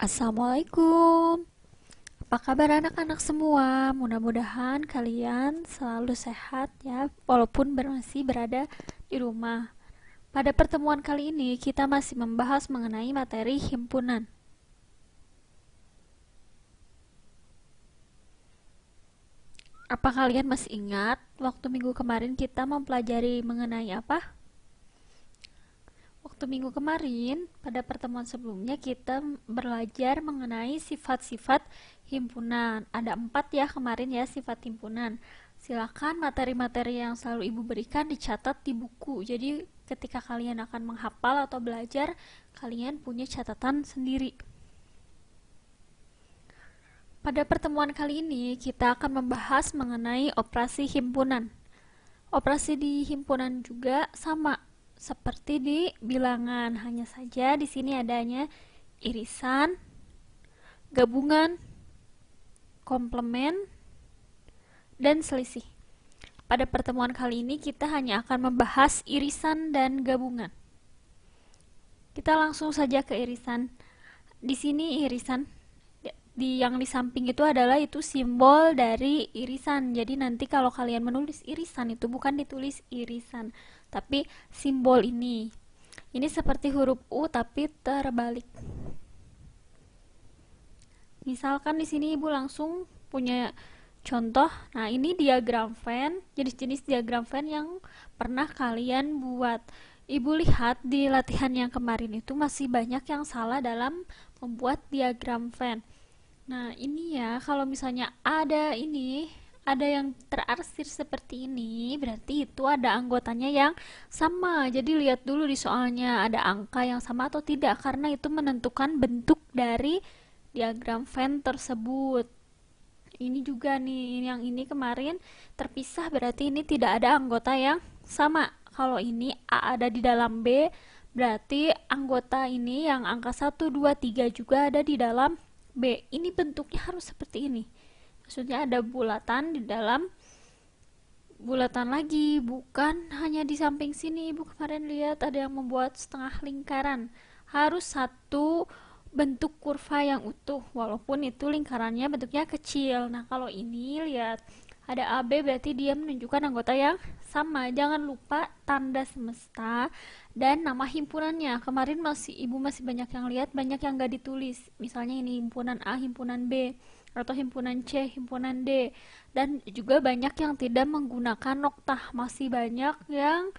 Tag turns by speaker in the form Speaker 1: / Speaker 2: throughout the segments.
Speaker 1: Assalamualaikum. Apa kabar anak-anak semua? Mudah-mudahan kalian selalu sehat ya, walaupun masih berada di rumah. Pada pertemuan kali ini kita masih membahas mengenai materi himpunan. Apa kalian masih ingat waktu minggu kemarin kita mempelajari mengenai apa? Waktu minggu kemarin, pada pertemuan sebelumnya kita belajar mengenai sifat-sifat himpunan. Ada 4 ya kemarin ya sifat himpunan. Silakan materi-materi yang selalu ibu berikan dicatat di buku. Jadi ketika kalian akan menghafal atau belajar, kalian punya catatan sendiri. Pada pertemuan kali ini kita akan membahas mengenai operasi himpunan. Operasi di himpunan juga sama seperti di bilangan, hanya saja di sini adanya irisan, gabungan, komplement, dan selisih. Pada pertemuan kali ini kita hanya akan membahas irisan dan gabungan. Kita langsung saja ke irisan. Di sini irisan yang di samping itu adalah itu simbol dari irisan. Jadi nanti kalau kalian menulis irisan itu bukan ditulis irisan, tapi simbol ini. Ini seperti huruf U tapi terbalik. Misalkan di sini ibu langsung punya contoh. Nah, ini diagram Venn, jenis-jenis diagram Venn yang pernah kalian buat. Ibu lihat di latihan yang kemarin itu masih banyak yang salah dalam membuat diagram Venn. Nah, ini ya, kalau misalnya ada yang terarsir seperti ini, berarti itu ada anggotanya yang sama. Jadi lihat dulu di soalnya ada angka yang sama atau tidak, karena itu menentukan bentuk dari diagram Venn tersebut. Ini juga nih, yang ini kemarin terpisah, berarti ini tidak ada anggota yang sama. Kalau ini A ada di dalam B, berarti anggota ini yang angka 1, 2, 3 juga ada di dalam B. Ini bentuknya harus seperti ini. Maksudnya ada bulatan di dalam bulatan lagi, bukan hanya di samping sini. Ibu kemarin lihat ada yang membuat setengah lingkaran. Harus satu bentuk kurva yang utuh, walaupun itu lingkarannya bentuknya kecil. Nah, kalau ini lihat ada AB, berarti dia menunjukkan anggota yang sama. Jangan lupa tanda semesta dan nama himpunannya. Kemarin ibu masih banyak yang lihat, banyak yang gak ditulis. Misalnya ini himpunan A, himpunan B, atau himpunan C, himpunan D. Dan juga banyak yang tidak menggunakan noktah. Masih banyak yang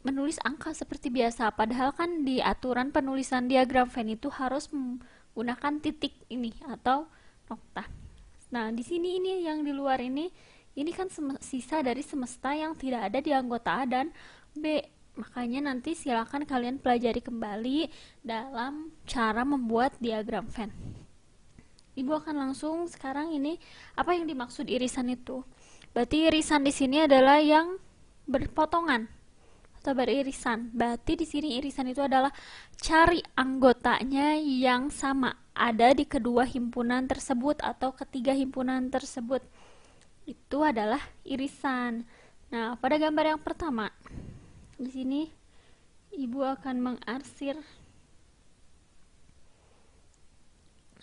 Speaker 1: menulis angka seperti biasa. Padahal kan di aturan penulisan diagram Venn itu harus menggunakan titik ini atau noktah. Nah, di sini ini yang di luar ini kan sisa dari semesta yang tidak ada di anggota A dan B. Makanya nanti silakan kalian pelajari kembali dalam cara membuat diagram Venn. Ibu akan langsung sekarang ini apa yang dimaksud irisan itu. Berarti irisan di sini adalah yang berpotongan atau beririsan. Berarti di sini irisan itu adalah cari anggotanya yang sama ada di kedua himpunan tersebut atau ketiga himpunan tersebut. Itu adalah irisan. Nah, pada gambar yang pertama, di sini ibu akan mengarsir.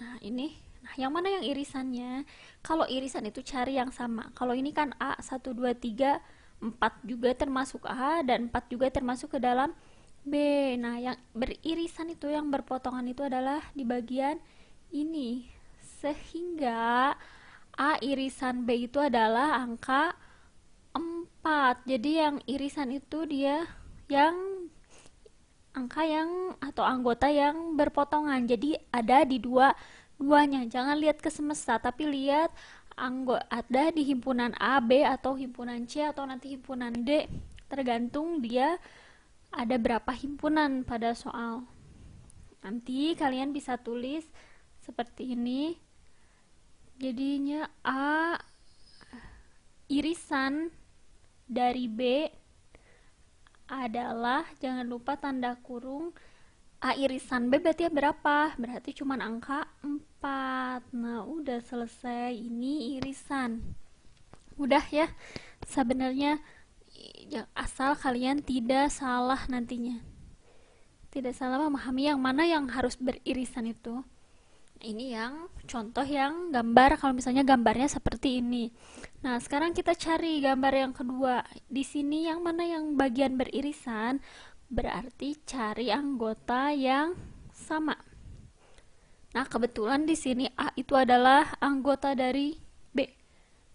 Speaker 1: Nah, ini. Nah, yang mana yang irisannya? Kalau irisan itu cari yang sama. Kalau ini kan A 1 2 3 4 juga termasuk A dan 4 juga termasuk ke dalam B. Nah, yang beririsan itu, yang berpotongan itu adalah di bagian ini. Sehingga A irisan B itu adalah angka 4. Jadi yang irisan itu dia yang angka yang atau anggota yang berpotongan. Jadi ada di duanya. Jangan lihat ke semesta, tapi lihat ada di himpunan A, B, atau himpunan C, atau nanti himpunan D. Tergantung dia ada berapa himpunan pada soal. Nanti kalian bisa tulis seperti ini. Jadinya A irisan dari B adalah, jangan lupa tanda kurung, A irisan B berarti berapa? Berarti cuma angka 4. Nah, udah selesai. Ini irisan. Udah ya. Sebenarnya asal kalian tidak salah nantinya. Tidak salah memahami yang mana yang harus beririsan itu. Ini yang contoh yang gambar kalau misalnya gambarnya seperti ini. Nah, sekarang kita cari gambar yang kedua. Di sini yang mana yang bagian beririsan, berarti cari anggota yang sama. Nah, kebetulan di sini A itu adalah anggota dari B.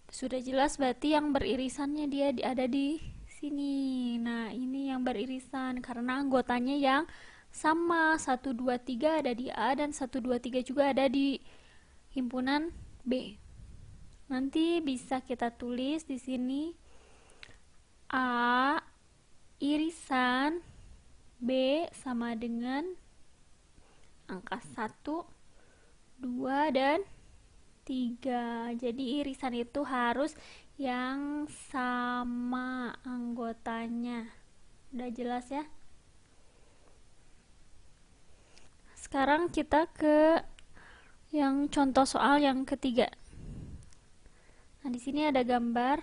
Speaker 1: Sudah jelas berarti yang beririsannya dia ada di sini. Nah, ini yang beririsan karena anggotanya yang sama. 1, 2, 3 ada di A dan 1, 2, 3 juga ada di himpunan B. Nanti bisa kita tulis di sini A irisan B sama dengan angka 1, 2, dan 3. Jadi irisan itu harus yang sama anggotanya. Udah jelas ya? Sekarang kita ke yang contoh soal yang ketiga. Nah, di sini ada gambar.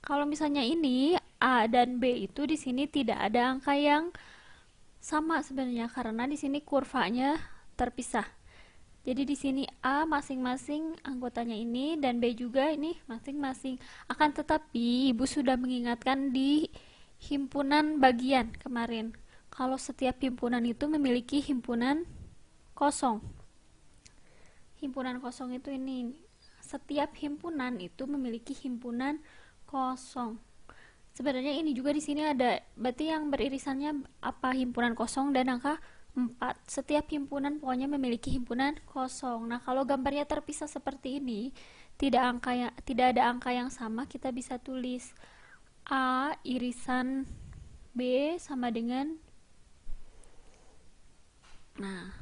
Speaker 1: Kalau misalnya ini A dan B itu di sini tidak ada angka yang sama sebenarnya karena di sini kurvanya terpisah. Jadi di sini A masing-masing anggotanya ini dan B juga ini masing-masing. Akan tetapi Ibu sudah mengingatkan di himpunan bagian kemarin. Kalau setiap himpunan itu memiliki himpunan kosong. Himpunan kosong itu ini. Setiap himpunan itu memiliki himpunan kosong. Sebenarnya ini juga di sini ada, berarti yang beririsannya apa himpunan kosong dan angka 4. Setiap himpunan pokoknya memiliki himpunan kosong. Nah, kalau gambarnya terpisah seperti ini, tidak ada angka yang sama, kita bisa tulis A irisan B sama dengan, nah,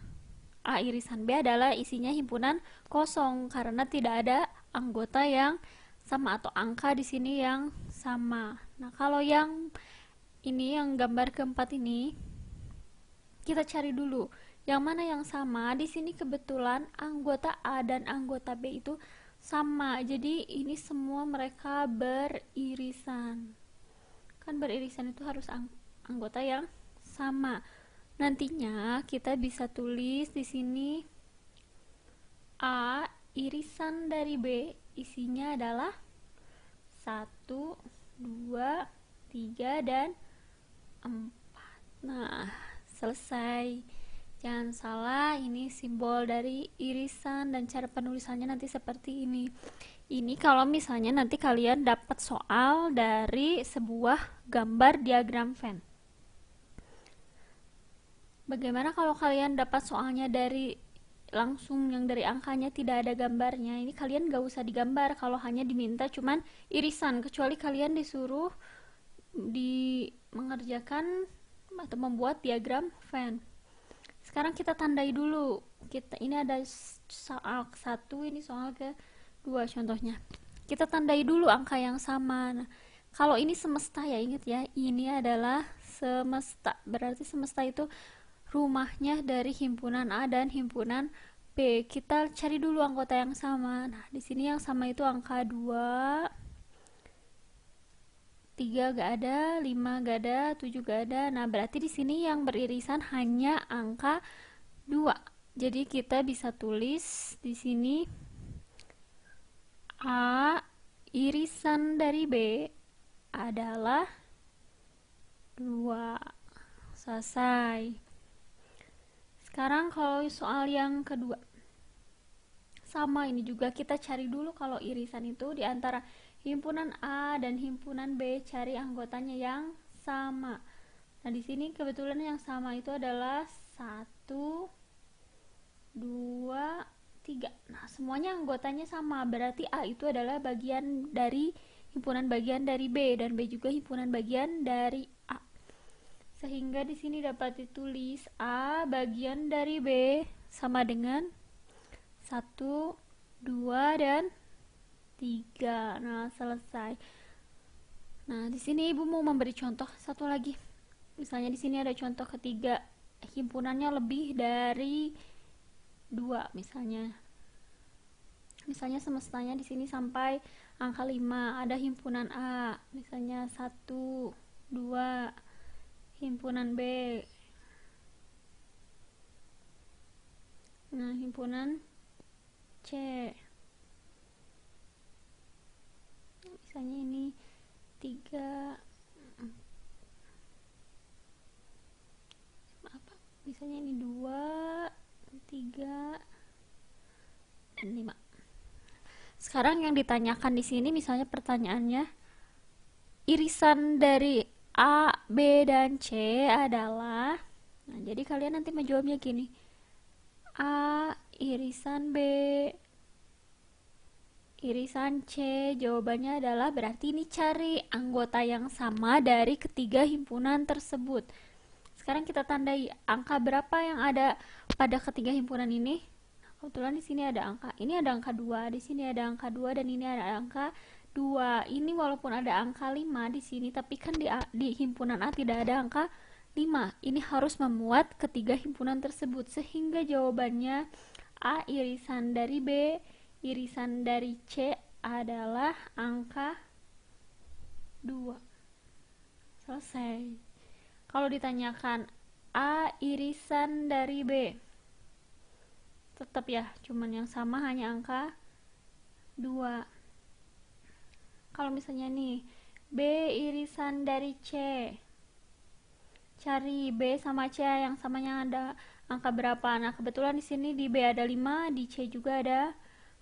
Speaker 1: A irisan B adalah isinya himpunan kosong karena tidak ada anggota yang sama atau angka di sini yang sama. Nah, kalau yang ini yang gambar keempat ini kita cari dulu yang mana yang sama. Di sini kebetulan anggota A dan anggota B itu sama. Jadi ini semua mereka beririsan. Kan beririsan itu harus anggota yang sama. Nantinya kita bisa tulis di sini A irisan dari B isinya adalah 1, 2, 3 dan 4. Nah, selesai. Jangan salah, ini simbol dari irisan dan cara penulisannya nanti seperti ini. Ini kalau misalnya nanti kalian dapat soal dari sebuah gambar diagram Venn. Bagaimana kalau kalian dapat soalnya dari langsung yang dari angkanya tidak ada gambarnya? Ini kalian gak usah digambar kalau hanya diminta cuman irisan, kecuali kalian disuruh mengerjakan atau membuat diagram Venn. Sekarang kita tandai dulu. Ini ada soal ke-1, ini soal ke-2 contohnya. Kita tandai dulu angka yang sama. Nah, kalau ini semesta ya, ingat ya, ini adalah semesta. Berarti semesta itu rumahnya dari himpunan A dan himpunan B. Kita cari dulu anggota yang sama. Nah, di sini yang sama itu angka 2, 3 gak ada, 5 gak ada, 7 gak ada. Nah, berarti di sini yang beririsan hanya angka 2. Jadi kita bisa tulis di sini A irisan dari B adalah 2. Selesai. Sekarang kalau soal yang kedua, sama ini juga kita cari dulu kalau irisan itu di antara himpunan A dan himpunan B, cari anggotanya yang sama. Nah, di sini kebetulan yang sama itu adalah 1, 2, 3. Nah, semuanya anggotanya sama, berarti A itu adalah bagian dari himpunan bagian dari B dan B juga himpunan bagian dari A. Sehingga di sini dapat ditulis A bagian dari B sama dengan 1, 2, dan 3. Nah, selesai. Nah, di sini Ibu mau memberi contoh satu lagi. Misalnya di sini ada contoh ketiga, himpunannya lebih dari 2 misalnya. Misalnya semestanya di sini sampai angka 5, ada himpunan A, misalnya 1, 2, himpunan B. Nah, himpunan C. Misalnya ini 3, misalnya ini 2, 3, dan 5. Sekarang yang ditanyakan di sini misalnya pertanyaannya, irisan dari A, B, dan C adalah, nah jadi kalian nanti menjawabnya gini, A irisan B irisan C. Jawabannya adalah berarti ini cari anggota yang sama dari ketiga himpunan tersebut. Sekarang kita tandai angka berapa yang ada pada ketiga himpunan ini. Kebetulan di sini ada angka. Ini ada angka 2, di sini ada angka 2, dan ini ada angka 2. Ini walaupun ada angka 5 di sini, tapi kan di himpunan A tidak ada angka 5. Ini harus memuat ketiga himpunan tersebut, sehingga jawabannya A irisan dari B irisan dari C adalah angka 2. Selesai. Kalau ditanyakan A irisan dari B, tetap ya, cuman yang sama hanya angka 2. Kalau misalnya nih B irisan dari C, cari B sama C yang samanya ada angka berapa. Nah, kebetulan di sini di B ada 5, di C juga ada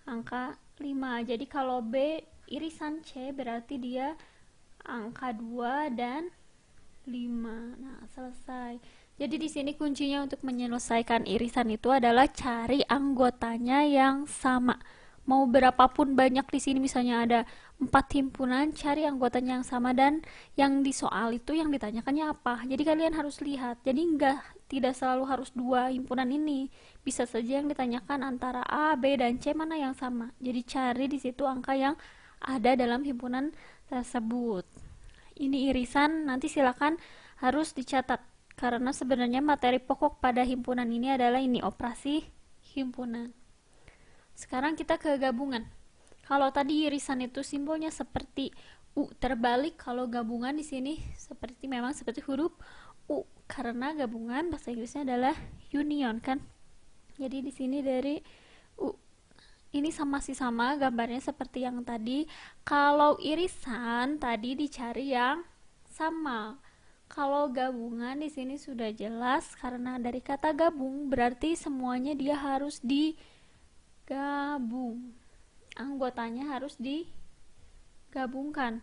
Speaker 1: angka 5. Jadi kalau B irisan C berarti dia angka 2 dan 5. Nah, selesai. Jadi di sini kuncinya untuk menyelesaikan irisan itu adalah cari anggotanya yang sama. Mau berapapun banyak di sini, misalnya ada 4 himpunan, cari anggotanya yang sama, dan yang di soal itu yang ditanyakannya apa. Jadi kalian harus lihat. Jadi tidak selalu harus 2 himpunan ini. Bisa saja yang ditanyakan antara A, B, dan C mana yang sama. Jadi cari di situ angka yang ada dalam himpunan tersebut. Ini irisan, nanti silakan harus dicatat. Karena sebenarnya materi pokok pada himpunan ini adalah ini, operasi himpunan. Sekarang kita ke gabungan. Kalau tadi irisan itu simbolnya seperti U terbalik, kalau gabungan di sini memang seperti huruf U, karena gabungan bahasa Inggrisnya adalah union kan. Jadi di sini dari U. Ini sama gambarnya seperti yang tadi. Kalau irisan tadi dicari yang sama. Kalau gabungan di sini sudah jelas, karena dari kata gabung berarti semuanya dia harus digabung. Anggotanya harus digabungkan.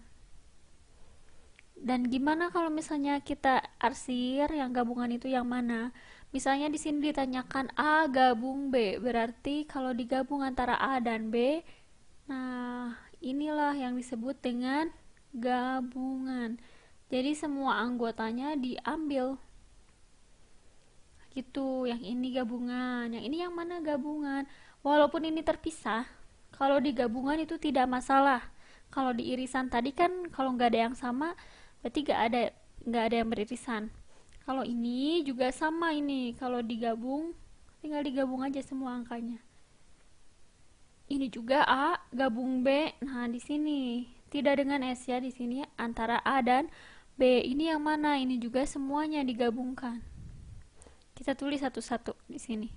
Speaker 1: Dan gimana kalau misalnya kita arsir yang gabungan itu yang mana? Misalnya di sini ditanyakan A gabung B, berarti kalau digabung antara A dan B, nah inilah yang disebut dengan gabungan. Jadi semua anggotanya diambil. Gitu, yang ini gabungan, yang ini yang mana gabungan. Walaupun ini terpisah, kalau digabungan itu tidak masalah. Kalau di irisan tadi kan kalau nggak ada yang sama, berarti nggak ada yang beririsan. Kalau ini juga sama, ini kalau digabung tinggal digabung aja semua angkanya. Ini juga A gabung B. Nah, di sini tidak dengan S ya, di sini antara A dan B. Ini yang mana? Ini juga semuanya digabungkan. Kita tulis satu-satu di sini.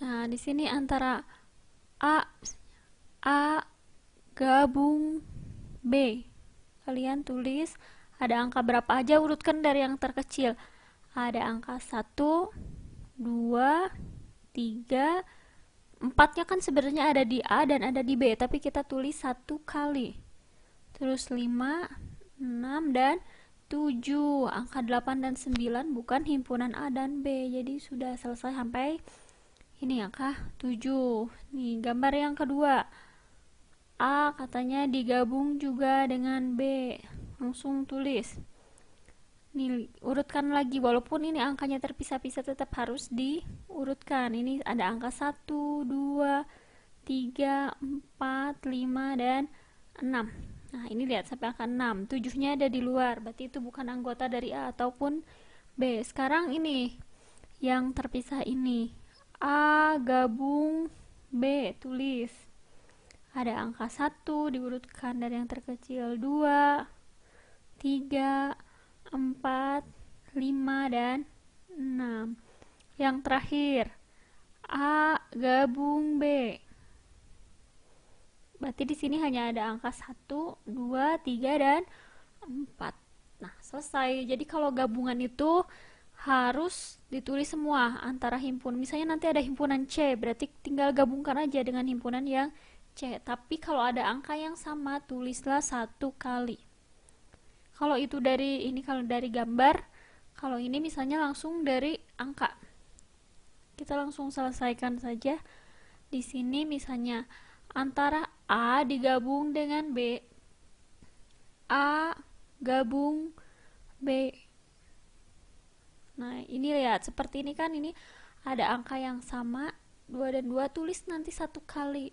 Speaker 1: Nah, di sini antara A gabung B. Kalian tulis ada angka berapa aja, urutkan dari yang terkecil. Ada angka 1, 2, 3, 4-nya kan sebenarnya ada di A dan ada di B, tapi kita tulis 1 kali. Terus 5, 6, dan 7. Angka 8 dan 9 bukan himpunan A dan B. Jadi sudah selesai sampai ini angka 7. Nih, gambar yang kedua. A katanya digabung juga dengan B. Langsung tulis. Nih, urutkan lagi. Walaupun ini angkanya terpisah-pisah, tetap harus diurutkan. Ini ada angka 1, 2, 3, 4, 5, dan 6. Nah, ini lihat sampai angka 6. 7-nya ada di luar, berarti itu bukan anggota dari A ataupun B. Sekarang ini yang terpisah ini. A gabung B, tulis. Ada angka 1 diurutkan dari yang terkecil, 2, 3, 4, 5, dan 6. Yang terakhir, A gabung B. Berarti di sini hanya ada angka 1, 2, 3, dan 4. Nah, selesai. Jadi kalau gabungan itu harus ditulis semua antara himpunan. Misalnya nanti ada himpunan C, berarti tinggal gabungkan aja dengan himpunan yang C. Tapi kalau ada angka yang sama, tulislah satu kali. Kalau itu dari ini, kalau dari gambar, kalau ini misalnya langsung dari angka. Kita langsung selesaikan saja. Di sini misalnya antara A digabung dengan B. A gabung B. Nah, ini lihat seperti ini kan, ini ada angka yang sama, 2 dan 2, tulis nanti satu kali.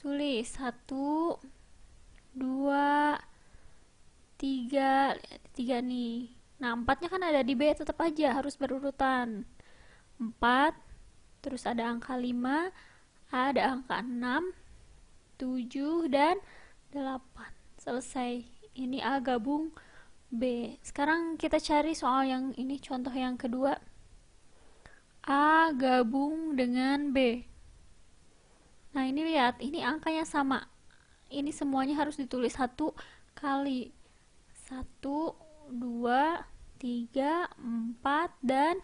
Speaker 1: Tulis 1, 2, 3, 3 nih. Nah, 4-nya kan ada di B, tetap aja harus berurutan. 4, terus ada angka 5, ada angka 6, 7, dan 8. Selesai. Ini A gabung B. Sekarang kita cari soal yang ini, contoh yang kedua. A gabung dengan B. Nah, ini lihat, ini angkanya sama. Ini semuanya harus ditulis satu kali. 1, 2, 3, 4, dan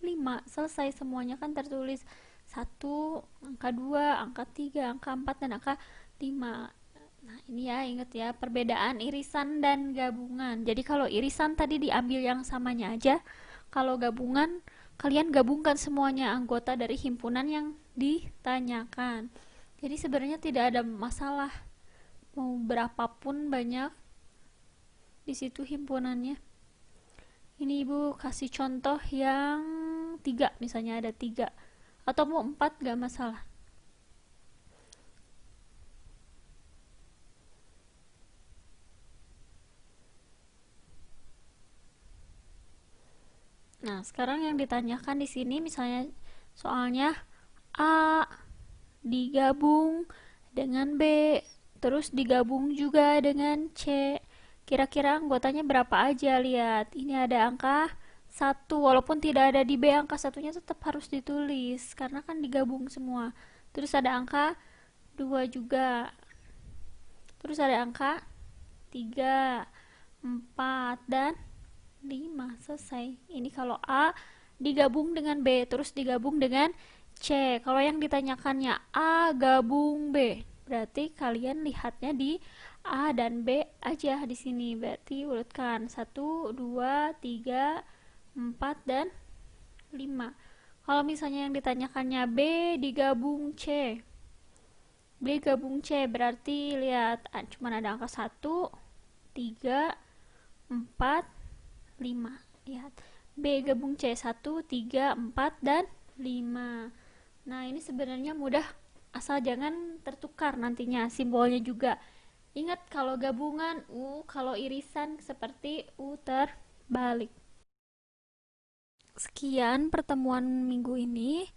Speaker 1: 5. Selesai semuanya kan tertulis 1, angka 2, angka 3, angka 4, dan angka 5. Nah, ini ya, ingat ya, perbedaan irisan dan gabungan. Jadi kalau irisan tadi diambil yang samanya aja, kalau gabungan kalian gabungkan semuanya anggota dari himpunan yang ditanyakan. Jadi sebenarnya tidak ada masalah mau berapapun banyak di situ himpunannya. Ini ibu kasih contoh yang 3, misalnya ada 3, atau mau 4 gak masalah. Nah, sekarang yang ditanyakan di sini misalnya soalnya A digabung dengan B, terus digabung juga dengan C. Kira-kira anggotanya berapa aja? Lihat, ini ada angka 1, walaupun tidak ada di B, angka satunya tetap harus ditulis karena kan digabung semua. Terus ada angka 2 juga. Terus ada angka 3, 4, dan 5. Selesai. Ini kalau A digabung dengan B, terus digabung dengan C. Kalau yang ditanyakannya A gabung B, berarti kalian lihatnya di A dan B aja di sini. Berarti urutkan 1, 2, 3, 4, dan 5. Kalau misalnya yang ditanyakannya B digabung C, B gabung C, berarti lihat cuma ada angka 1, 3, 4, 5. Lihat, B gabung C 1, 3, 4, dan 5. Nah, ini sebenarnya mudah, asal jangan tertukar nantinya simbolnya juga. Ingat, kalau gabungan U, kalau irisan seperti U terbalik. Sekian pertemuan minggu ini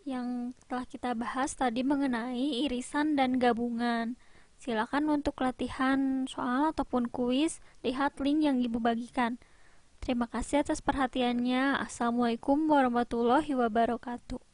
Speaker 1: yang telah kita bahas tadi mengenai irisan dan gabungan. Silakan untuk latihan soal ataupun kuis, lihat link yang Ibu bagikan. Terima kasih atas perhatiannya. Assalamualaikum warahmatullahi wabarakatuh.